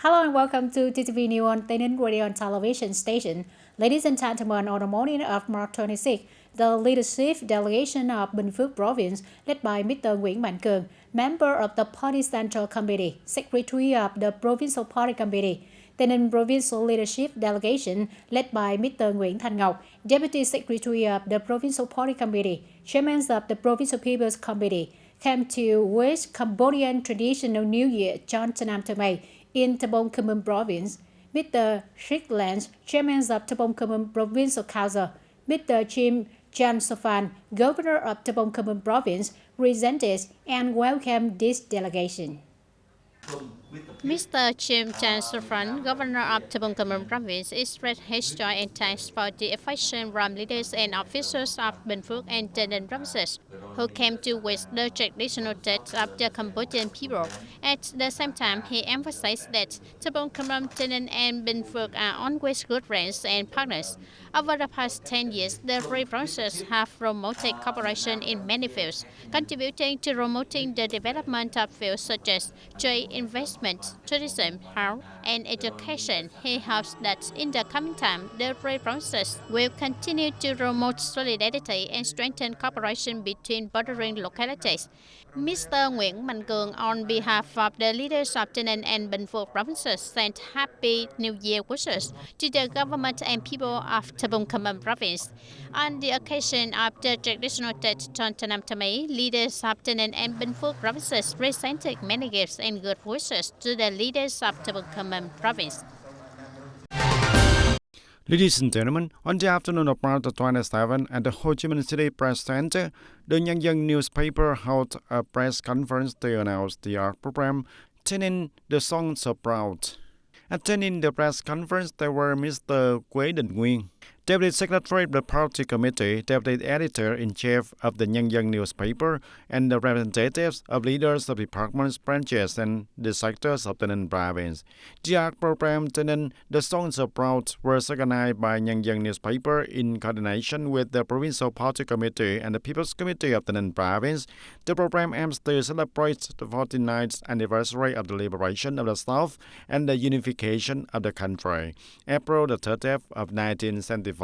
Hello and welcome to TTV News on TayNinhTV Radio and Television Station. Ladies and gentlemen, on the morning of March 26, the leadership delegation of Bình Phước Province, led by Mr. Nguyễn Mạnh Cường, member of the Party Central Committee, Secretary of the Provincial Party Committee, Tây Ninh Provincial Leadership Delegation, led by Mr. Nguyễn Thành Ngọc, Deputy Secretary of the Provincial Party Committee, Chairman of the Provincial People's Committee, came to wish Cambodian Traditional New Year John TayNinhTV in Tabong Khmer Province. Mr. Strickland, Chairman of Tabong Khmer Provincial Council, Mr. Jim Jan Sofan, Governor of Tabong Khmer Province, presented and welcomed this delegation. Mr. Jim Jan Sofan, Governor of Tabong Khmer Province, expressed his joy and thanks for the affection from leaders and officials of Bình Phước and TayNinhTV provinces who came to wish the traditional death of the Cambodian people. At the same time, he emphasized that Tabong Khmer, TayNinhTV, and Bình Phước are always good friends and partners. Over the past 10 years, the three provinces have promoted cooperation in many fields, contributing to promoting the development of fields such as trade, investment, tourism, health, and education. He hopes that in the coming time, the three provinces will continue to promote solidarity and strengthen cooperation between bordering localities. Mr. Nguyễn Mạnh Cường, on behalf of the leaders of TayNinhTV and Bình Phước provinces, sent Happy New Year wishes to the government and people of Tabong Khmer province. On the occasion of the traditional Tết John TayNinhTV, leaders of TayNinhTV and Bình Phước provinces presented many gifts and good wishes to the leaders of Tabong Khmer province. Ladies and gentlemen, on the afternoon of March 27 at the Ho Chi Minh City Press Center, the Nhân Dân newspaper held a press conference to announce the art program TayNinhTV The Songs of Proud. Attending the press conference, there were Mr. Quế Đình Nguyên, Deputy Secretary of the Party Committee, Deputy Editor-in-Chief of the Nhân Dân newspaper, and the representatives of leaders of departments, branches, and the sectors of TayNinhTV province. The art program TayNinhTV The Songs of Proud was organized by Nhân Dân newspaper in coordination with the Provincial Party Committee and the People's Committee of TayNinhTV province. The program aims to celebrate the 49th anniversary of the liberation of the South and the unification of the country. April the 30th of 1975.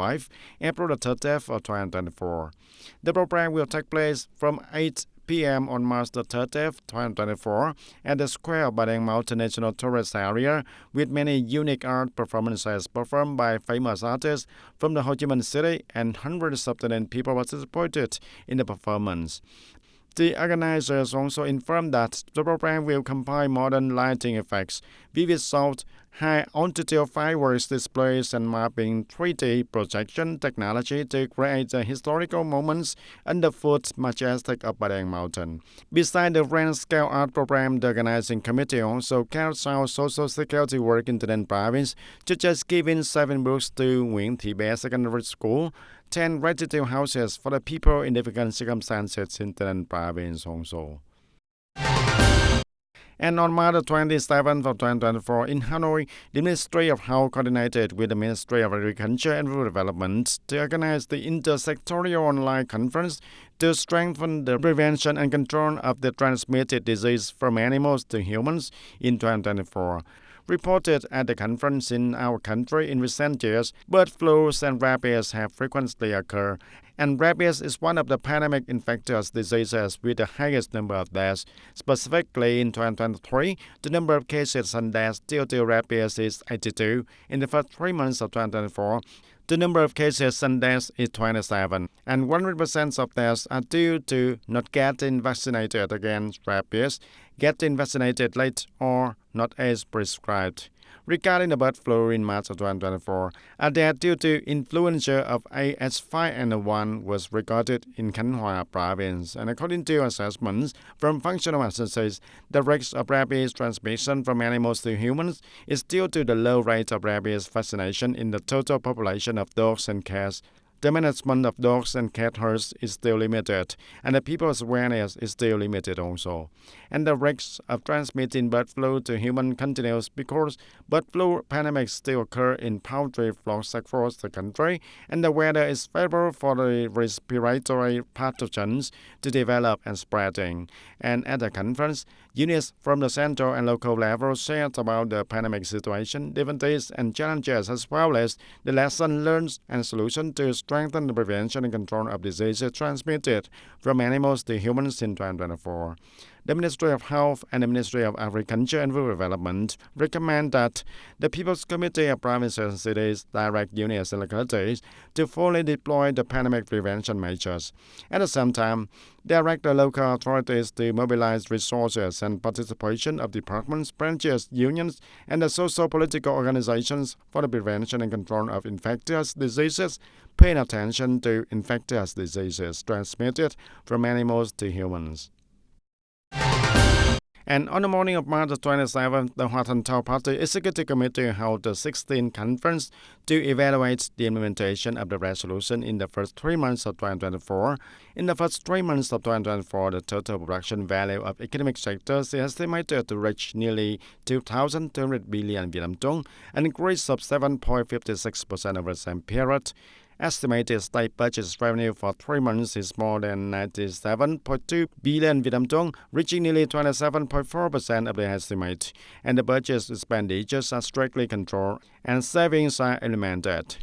April the 30th of 2024. The program will take place from 8 p.m. on March the 30th, 2024 at the Square of Bà Mountain National Tourist Area with many unique art performances performed by famous artists from the Ho Chi Minh City, and hundreds of TayNinhTV people participated in the performance. The organizers also informed that the program will combine modern lighting effects, vivid sound, high-altitude fireworks displays, and mapping 3D projection technology to create the historical moments underfoot majestic of Bà Mountain. Besides the grand-scale art program, the organizing committee also carries out social security work in TayNinhTV province, such as giving 7 books to Nguyễn Thị Bé Secondary School, 10 residential houses for the people in difficult circumstances in TayNinhTV province also. And on March 27th of 2024 in Hanoi, the Ministry of Health coordinated with the Ministry of Agriculture and Rural Development to organize the intersectorial online conference to strengthen the prevention and control of the transmitted disease from animals to humans in 2024. Reported at the conference in our country in recent years, bird flus and rabies have frequently occurred, and rabies is one of the pandemic infectious diseases with the highest number of deaths. Specifically, in 2023, the number of cases and deaths due to rabies is 82. In the first 3 months of 2024, the number of cases and deaths is 27, and 100% of deaths are due to not getting vaccinated against rabies, getting vaccinated late, or not as prescribed. Regarding the bird flu in March of 2024, a death due to influenza of AH5N1 was recorded in Khánh Hòa province, and according to assessments from functional agencies, the risk of rabies transmission from animals to humans is due to the low rate of rabies vaccination in the total population of dogs and cats. the management of dogs and cat herds is still limited, and the people's awareness is still limited also. And the risks of transmitting bird flu to human continues because bird flu pandemics still occur in poultry flocks across the country, and the weather is favorable for the respiratory pathogens to develop and spreading. And at the conference, units from the central and local level shared about the pandemic situation, difficulties and challenges, as well as the lessons learned and solutions to strengthen the prevention and control of diseases transmitted from animals to humans in 2024. The Ministry of Health and the Ministry of Agriculture and Rural Development recommend that the People's Committee of Provinces and Cities direct units and localities to fully deploy the pandemic prevention measures. At the same time, direct the local authorities to mobilize resources and participation of departments, branches, unions, and the social-political organizations for the prevention and control of infectious diseases, paying attention to infectious diseases transmitted from animals to humans. And on the morning of March 27th, the Hoa Thanh Thao Party Executive Committee held the 16th conference to evaluate the implementation of the resolution in the first 3 months of 2024. In the first 3 months of 2024, the total production value of economic sectors is estimated to reach nearly 2,200 billion Vietnam dong, an increase of 7.56% over the same period. Estimated state budget revenue for 3 months is more than 97.2 billion Vietnam dong, reaching nearly 27.4% of the estimate, and the budget's expenditures are strictly controlled and savings are implemented.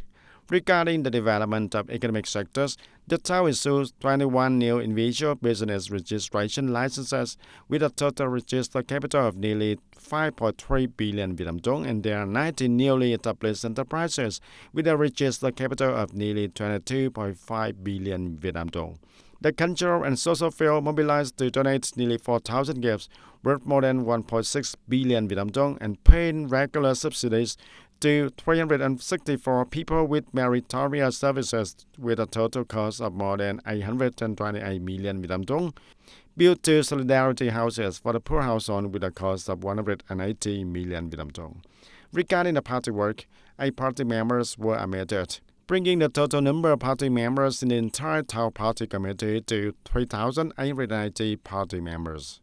Regarding the development of economic sectors, the Thao issued 21 new individual business registration licenses with a total registered capital of nearly 5.3 billion Vietnam dong, and there are 19 newly established enterprises with a registered capital of nearly 22.5 billion Vietnam dong. The cultural and social field mobilized to donate nearly 4,000 gifts worth more than 1.6 billion Vietnam dong and paying regular subsidies to 364 people with meritorious services with a total cost of more than 828 million Vietnam dong. Built 2 solidarity houses for the poor household with a cost of 180 million Vietnam dong. Regarding the party work, 8 party members were admitted, bringing the total number of party members in the entire Thao Party Committee to 3,880 party members.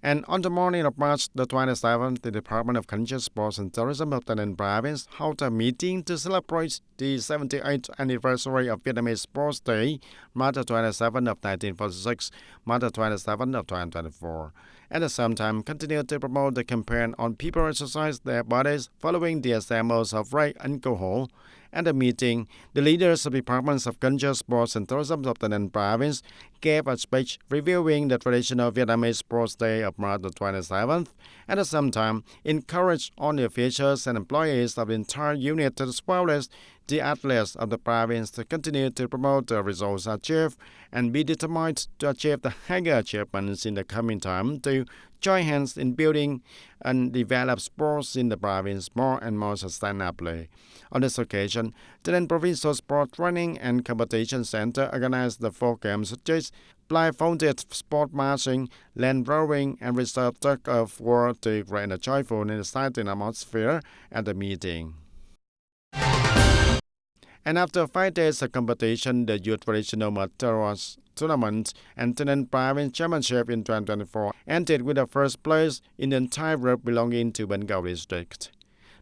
And on the morning of March the 27th, the Department of Culture, Sports and Tourism of TayNinhTV Province held a meeting to celebrate the 78th anniversary of Vietnamese Sports Day, March the 27th of 1946, March the 27th of 2024. At the same time, continued to promote the campaign on people exercise their bodies following the examples of rape and alcohol. At the meeting, the leaders of departments of Culture, Sports and Tourism of TayNinhTV Province gave a speech reviewing the traditional Vietnamese Sports Day of March the 27th. At the same time, encouraged all the officials and employees of the entire unit as well as the athletes of the province to continue to promote the results achieved and be determined to achieve the higher achievements in the coming time to join hands in building and develop sports in the province more and more sustainably. On this occasion, the TayNinhTV Provincial Sport Training and Competition Center organized the 4 games such as blindfolded sport marching, land rowing, and reserve tug of war to create a joyful and exciting atmosphere at the meeting. And after 5 days of competition, the Youth Traditional Materials Tournament and TayNinhTV Province Championship in 2024 ended with the first place in the entire group belonging to Ben Cao District.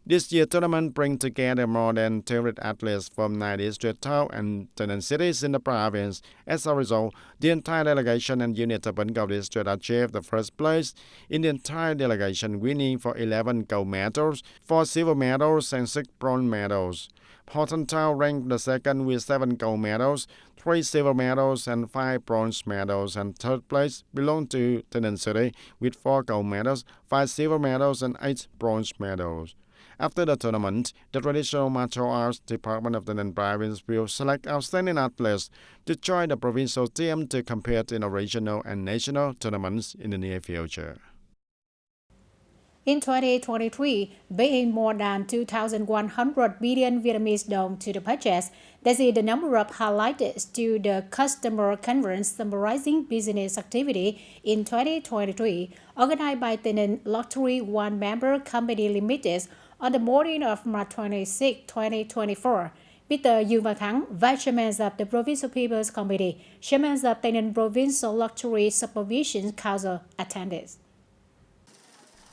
This year's tournament brings together more than 200 athletes from 9 districts and 10 cities in the province. As a result, the entire delegation and unit of Ben Cao District achieved the first place in the entire delegation, winning for 11 gold medals, 4 silver medals, and 6 bronze medals. Hoa Thanh Thao ranked the second with 7 gold medals, 3 silver medals, and 5 bronze medals, and third place belonged to TayNinhTV City with 4 gold medals, 5 silver medals, and 8 bronze medals. After the tournament, the Traditional Martial Arts Department of the TayNinhTV Province will select outstanding athletes to join the provincial team to compete in the regional and national tournaments in the near future. In 2023, paying more than 2,100 billion Vietnamese dong to the budget, this is the number of highlights to the customer conference summarizing business activity in 2023, organized by TayNinhTV Lottery One Member Company Limited on the morning of March 26, 2024. Mr. Yu Thắng, Vice Chairman of the Provincial People's Committee, Chairman of Tây Ninh Provincial Lottery Supervision Council, attended.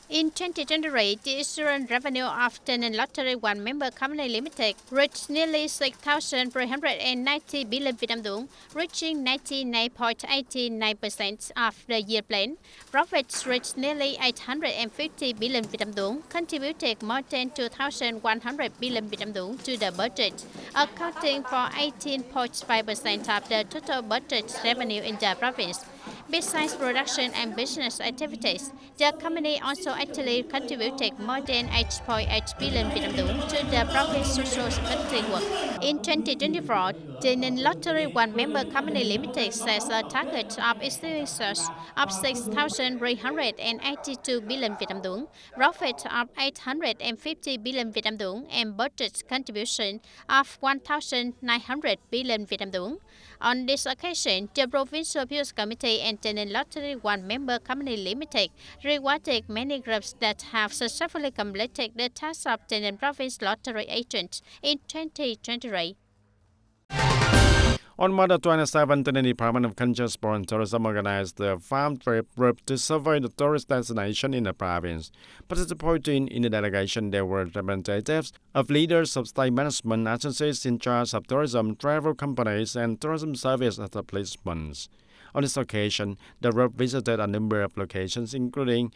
In 2023, the insurance revenue of TayNinhTV Lottery One Member Company Limited reached nearly 6,390 billion Vietnam dong, reaching 99.89% of the year plan. Profits reached nearly 850 billion Vietnam dong, contributed more than 2,100 billion Vietnam dong to the budget, accounting for 18.5% of the total budget revenue in the province. Besides production and business activities, the company also actively contributed more than 8.8 billion Vietnam dong to the province social security work. In 2024, TayNinhTV Lottery One Member Company Limited sets a target of exceeding sales of 6,382 billion Vietnam dong, profit of 850 billion Vietnam dong, and budget contribution of 1,900 billion Vietnam dong. On this occasion, the Provincial People's Committee and TayNinhTV Lottery One Member Company Limited rewarded many groups that have successfully completed the task of TayNinhTV Province Lottery Agent in 2023. On March 27, the Department of Culture, Sport and Tourism organized the farm trip group to survey the tourist destination in the province. Participating in the delegation, there were representatives of leaders of state management agencies in charge of tourism, travel companies, and tourism service establishments. On this occasion, the group visited a number of locations, including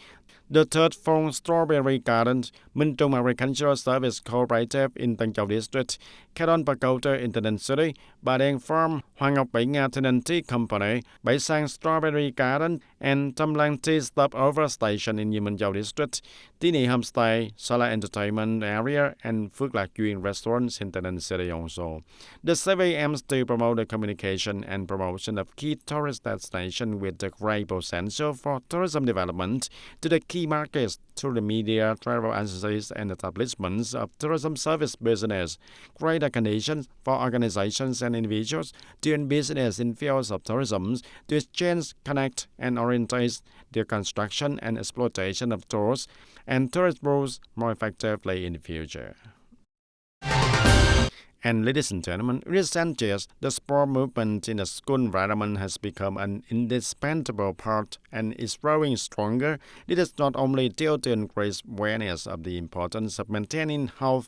the Third Phong Strawberry Garden, Minh Trung Agricultural Service Cooperative in Tân Châu District, Cadon Pagoda in Tây Ninh City, Bà Đen Farm, Hoàng Ngọc Bảy Nga Tây Ninh Tea Company, Bảy Sang Strawberry Garden, and Tâm Lang Tea Stopover Station in Minh Châu District, Tini Homestay, Sala Entertainment Area, and Phước Lạc Duyên Restaurants in Tây Ninh City also. The survey aims to promote the communication and promotion of key tourist destinations with the great potential for tourism development to the key markets through the media, travel agencies, and establishments of tourism service business, create the conditions for organizations and individuals doing business in fields of tourism to exchange, connect, and orientate the construction and exploitation of tours and tourist routes more effectively in the future. And ladies and gentlemen, in recent years, the sport movement in the school environment has become an indispensable part and is growing stronger. This is not only due to increased awareness of the importance of maintaining health,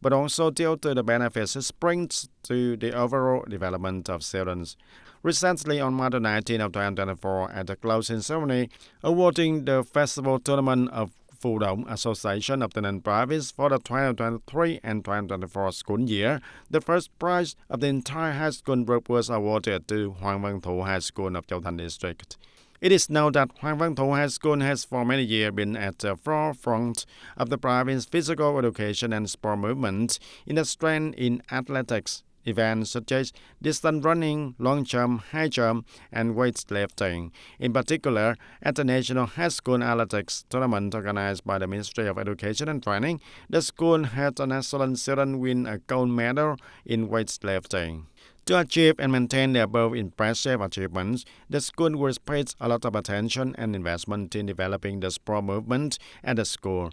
but also due to the benefits it brings to the overall development of students. Recently, on March 19 of 2024, at the closing ceremony, awarding the festival tournament of Phù Động Association of the Tây Ninh Province for the 2023 and 2024 school year, the first prize of the entire high school group was awarded to Hoàng Văn Thụ High School of Châu Thành District. It is known that Hoàng Văn Thụ High School has for many years been at the forefront of the province's physical education and sport movement in the strength in athletics. Events such as distance running, long jump, high jump, and weightlifting. In particular, at the National High School Athletics Tournament organized by the Ministry of Education and Training, the school had an excellent student win a gold medal in weightlifting. To achieve and maintain the above impressive achievements, the school will pay a lot of attention and investment in developing the sport movement at the school.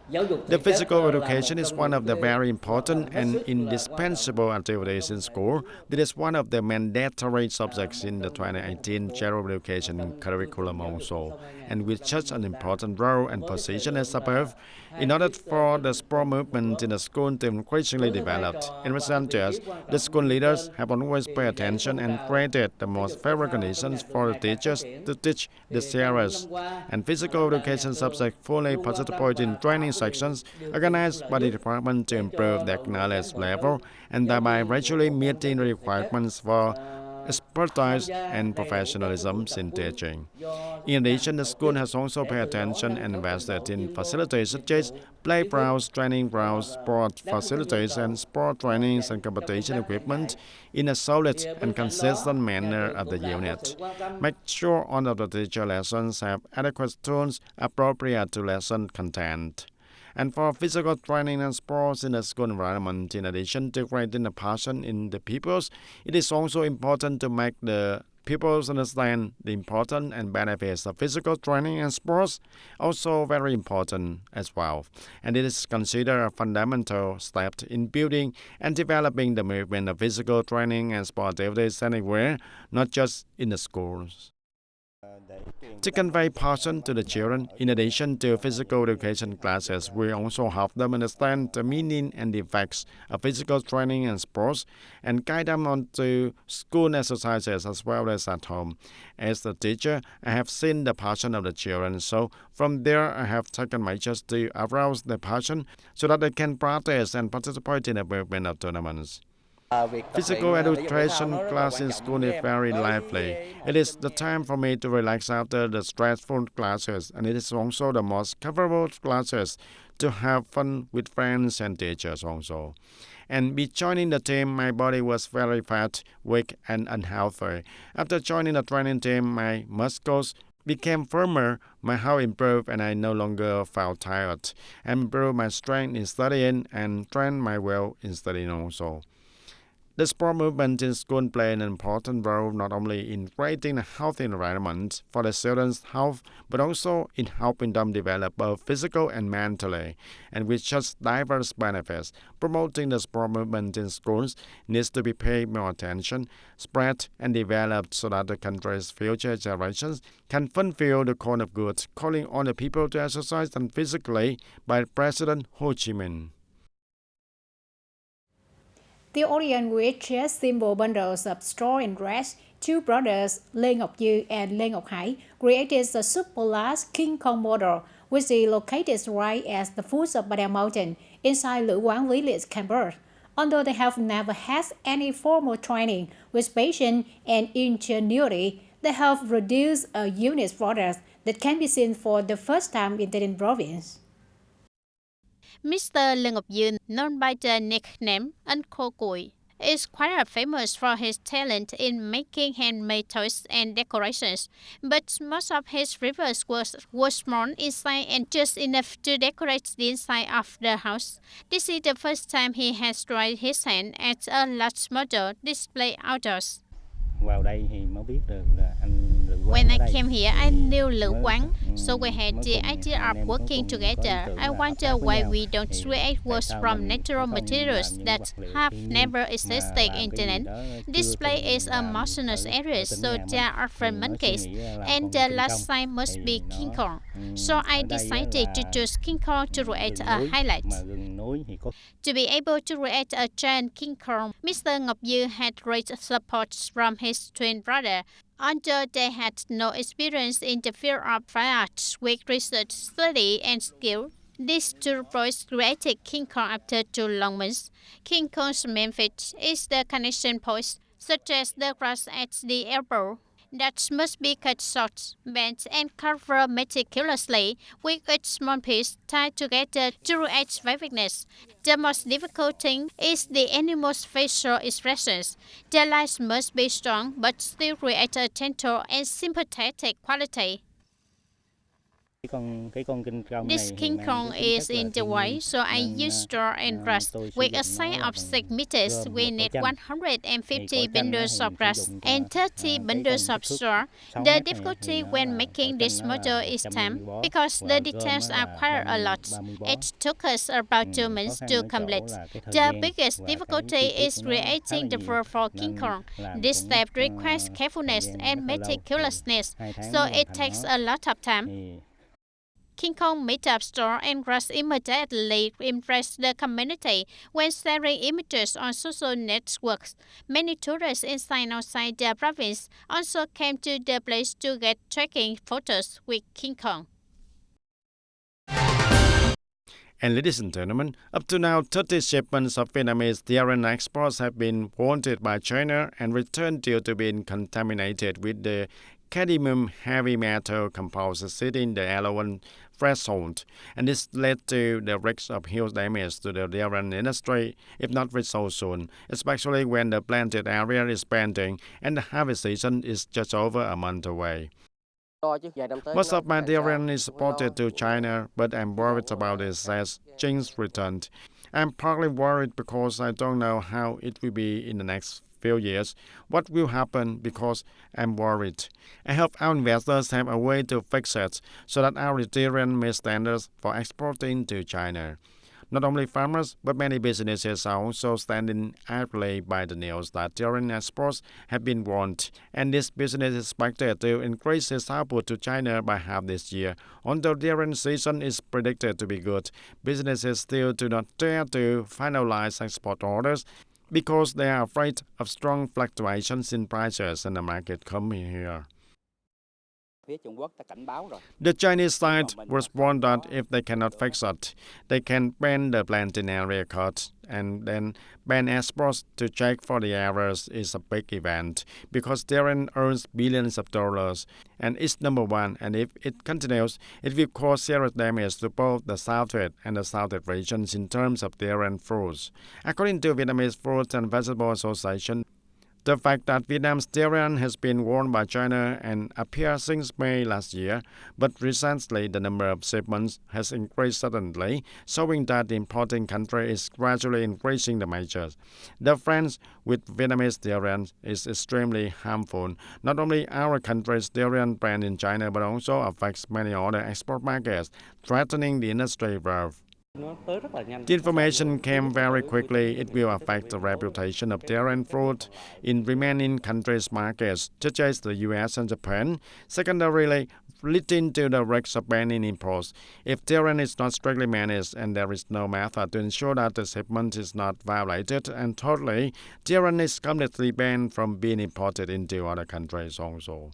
The physical education is one of the very important and indispensable activities in school. This is one of the mandatory subjects in the 2018 General Education curriculum also. And with such an important role and position as above, in order for the sport movement in the school to increasingly develop, in recent years, the school leaders have always paid attention and created the most favorable conditions for the teachers to teach the serious and physical education subject fully participate in training sections organized by the department to improve their knowledge level and thereby gradually meeting the requirements for expertise and professionalism in teaching. In addition, the school has also paid attention and invested in facilities such as playgrounds, training grounds, sport facilities, and sport trainings and competition equipment in a solid and consistent manner of the unit. Make sure all of the teacher lessons have adequate tools appropriate to lesson content. And for physical training and sports in the school environment, in addition to creating a passion in the pupils, it is also important to make the pupils understand the importance and benefits of physical training and sports, also very important as well. And it is considered a fundamental step in building and developing the movement of physical training and sport activities anywhere, not just in the schools. To convey passion to the children, in addition to physical education classes, we also help them understand the meaning and the effects of physical training and sports and guide them on to school exercises as well as at home. As a teacher, I have seen the passion of the children, so from there I have taken measures to arouse their passion so that they can practice and participate in the movement of tournaments. Physical education class in school is very lively. It is the time for me to relax after the stressful classes, and it is also the most comfortable classes to have fun with friends and teachers also. And be joining the team, my body was very fat, weak, and unhealthy. After joining the training team, my muscles became firmer, my health improved, and I no longer felt tired. I improved my strength in studying and trained my will in studying also. The sport movement in school play an important role not only in creating a healthy environment for the students' health, but also in helping them develop both physical and mentally. And with such diverse benefits, promoting the sport movement in schools needs to be paid more attention, spread and developed so that the country's future generations can fulfill the call of good, calling on the people to exercise them physically by President Ho Chi Minh. The audience with just simple bundles of straw and grass, two brothers, Lê Ngọc Dư and Lê Ngọc Hải, created a super large King Kong model, which is located right at the foot of Bà Mountain, inside Lữ Quán Village campus. Although they have never had any formal training, with patience and ingenuity, they have produced a unique product that can be seen for the first time in Tây Ninh province. Mr. Lê Ngọc Dư, known by the nickname Uncle Cui, is quite famous for his talent in making handmade toys and decorations, but most of his rivers was small inside and just enough to decorate the inside of the house. This is the first time he has tried his hand at a large model display outdoors. When I came here, I knew Lữ Quán, so we had the idea of working together. I wonder why we don't create works from natural materials that have never existed in Tây Ninh. This place is a mountainous area, so there are often monkeys, and the last sign must be King Kong. So I decided to choose King Kong to create a highlight. To be able to create a giant King Kong, Mr. Ngọc Dư had great support from his twin brother. Although they had no experience in the field of fine arts with research, study, and skill, these two boys created King Kong after 2 long months. King Kong's main feature is the connection points, such as the grass at the elbow, that must be cut short, bent, and covered meticulously with each small piece tied together to create vividness. The most difficult thing is the animal's facial expressions. The lines must be strong but still create a gentle and sympathetic quality. This King Kong is in the way, so I use straw and grass. With a size of 6 meters, we need 150 bundles of grass and 30 bundles of straw. The difficulty when making this model is time, because the details are quite a lot. It took us about 2 months to complete. The biggest difficulty is creating the fur for King Kong. This step requires carefulness and meticulousness, so it takes a lot of time. King Kong made up straw and grass immediately impressed the community when sharing images on social networks. Many tourists inside and outside the province also came to the place to get tracking photos with King Kong. And ladies and gentlemen, up to now, 30 shipments of Vietnamese dairy exports have been halted by China and returned due to being contaminated with the cadmium heavy metal compounds exceeding the allowance threshold, and this led to the risk of huge damage to the dairy industry if not resolved soon, especially when the planted area is pending and the harvest season is just over a month away. Most of my dairy is exported to China, but I'm worried about it, says Jin's returned. I'm partly worried because I don't know how it will be in the next few years. What will happen? Because I'm worried. I hope our investors have a way to fix it so that our Tyrian meet standards for exporting to China. Not only farmers, but many businesses are also standing idly by the news that Tyrian exports have been warned, and this business is expected to increase its output to China by half this year. Although Tyrian season is predicted to be good, businesses still do not dare to finalize export orders because they are afraid of strong fluctuations in prices in the market coming here. The Chinese side was warned that if they cannot fix it, they can ban the plant in area code, and then ban exports to check for the errors is a big event because Tehran earns billions of dollars and is number one, and if it continues, it will cause serious damage to both the southwest and the southeast regions in terms of Tehran fruits. According to Vietnamese Fruit and Vegetable Association, the fact that Vietnam's durian has been warned by China and appears since May last year, but recently the number of shipments has increased suddenly, showing that the importing country is gradually increasing the measures. The friends with Vietnamese durian is extremely harmful. Not only our country's durian brand in China, but also affects many other export markets, threatening the industry growth. The information came very quickly. It will affect the reputation of Tehran fruit in remaining countries' markets, such as the US and Japan, secondarily leading to the risk of banning imports. If Tehran is not strictly managed and there is no method to ensure that the shipment is not violated, and thirdly, Tehran is completely banned from being imported into other countries also.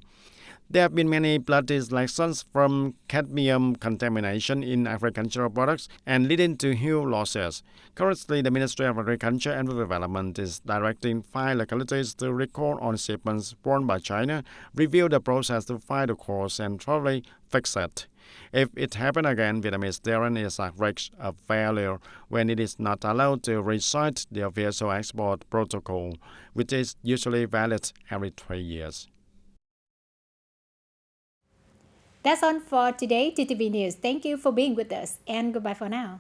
There have been many bloody lessons from cadmium contamination in agricultural products and leading to huge losses. Currently, the Ministry of Agriculture and Rural Development is directing 5 localities to record on shipments warned by China, review the process to find the cause, and thoroughly fix it. If it happens again, Vietnamese durian is at risk of failure when it is not allowed to recite the official export protocol, which is usually valid every 3 years. That's all for today, TTV News. Thank you for being with us, and goodbye for now.